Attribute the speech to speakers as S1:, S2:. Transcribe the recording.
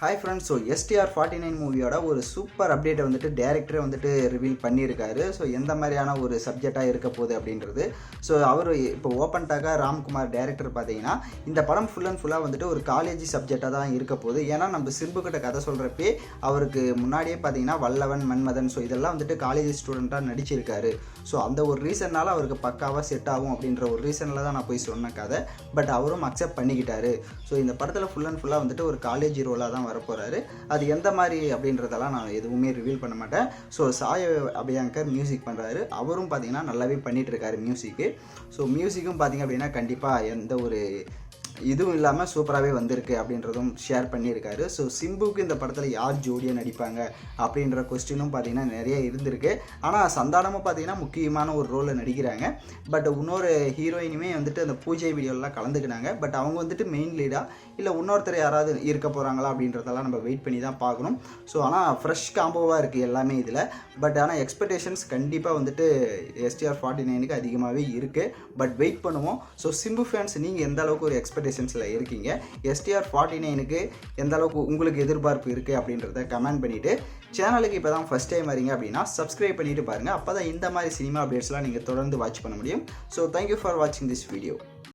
S1: Hi friends. So STR49 மூவியோட ஒரு super அப்டேட்டை வந்துட்டு டேரக்டரே வந்துட்டு ரிவீல் பண்ணியிருக்காரு. ஸோ எந்த மாதிரியான ஒரு சப்ஜெக்டாக இருக்க போகுது அப்படின்றது. ஸோ அவர் இப்போ ஓப்பன் டாக்காக ராம்குமார் டேரக்டர் பார்த்தீங்கன்னா இந்த படம் ஃபுல் அண்ட் ஃபுல்லாக வந்துட்டு ஒரு காலேஜ் சப்ஜெக்டாக தான் இருக்க போகுது. ஏன்னா நம்ம சிம்புக்கிட்ட கதை சொல்கிறப்பே அவருக்கு முன்னாடியே பார்த்தீங்கன்னா வல்லவன், மன்மதன், ஸோ இதெல்லாம் வந்துட்டு காலேஜ் ஸ்டூடெண்ட்டாக நடிச்சிருக்காரு. ஸோ அந்த ஒரு ரீசன்னால் அவருக்கு பக்காவாக செட் ஆகும் அப்படின்ற ஒரு ரீசனில் தான் நான் போய் சொன்ன கதை. பட் அவரும் அக்செப்ட் பண்ணிக்கிட்டாரு. ஸோ இந்த படத்தில் ஃபுல் அண்ட் ஃபுல்லாக வந்துட்டு ஒரு காலேஜ் ரோலாக தான் வரப்போகிறாரு. அது எந்த மாதிரி அப்படின்றதெல்லாம் நான் எதுவுமே ரிவீல் பண்ண மாட்டேன். ஸோ சாய் அபியங்கர் மியூசிக் பண்ணுறாரு. அவரும் பார்த்தீங்கன்னா நல்லாவே பண்ணிகிட்டு இருக்காரு மியூசிக்கு. ஸோ மியூசிக்கும் பார்த்தீங்க அப்படின்னா கண்டிப்பாக எந்த ஒரு இதுவும் இல்லாமல் சூப்பராகவே வந்திருக்கு அப்படின்றதும் ஷேர் பண்ணியிருக்காரு. ஸோ சிம்புக்கு இந்த படத்தில் யார் ஜோடியாக நடிப்பாங்க அப்படின்ற கொஸ்டினும் பார்த்தீங்கன்னா நிறைய இருந்திருக்கு. ஆனால் சந்தானமும் பார்த்தீங்கன்னா முக்கியமான ஒரு ரோலில் நடிக்கிறாங்க. பட் இன்னொரு ஹீரோயினுமே வந்துட்டு அந்த பூஜை வீடியோலாம் கலந்துக்கினாங்க. பட் அவங்க வந்துட்டு மெயின் லீடாக இல்லை இன்னொருத்தர் யாராவது இருக்க போகிறாங்களா அப்படின்றதெல்லாம் நம்ம வெயிட் பண்ணி தான் பார்க்கணும். ஸோ ஆனால் ஃப்ரெஷ் காம்போவாக இருக்குது எல்லாமே இதில். பட் ஆனால் எக்ஸ்பெக்டேஷன்ஸ் கண்டிப்பாக வந்துட்டு STR49க்கு அதிகமாகவே இருக்குது. பட் வெயிட் பண்ணுவோம். ஸோ சிம்பு ஃபேன்ஸ் நீங்கள் எந்த அளவுக்கு ஒரு எக்ஸ்பெக்டேஷன்ஸில் இருக்கீங்க, STR49க்கு எந்த அளவுக்கு உங்களுக்கு எதிர்பார்ப்பு இருக்குது அப்படின்றத கமெண்ட் பண்ணிவிட்டு, சேனலுக்கு இப்போ தான் ஃபஸ்ட் டைம் வரீங்க அப்படின்னா சப்ஸ்கிரைப் பண்ணிவிட்டு பாருங்கள். அப்போ தான் இந்த மாதிரி சினிமா அப்டேட்ஸ்லாம் நீங்கள் தொடர்ந்து வாட்ச் பண்ண முடியும். ஸோ தேங்க்யூ ஃபார் வாட்சிங் திஸ் வீடியோ.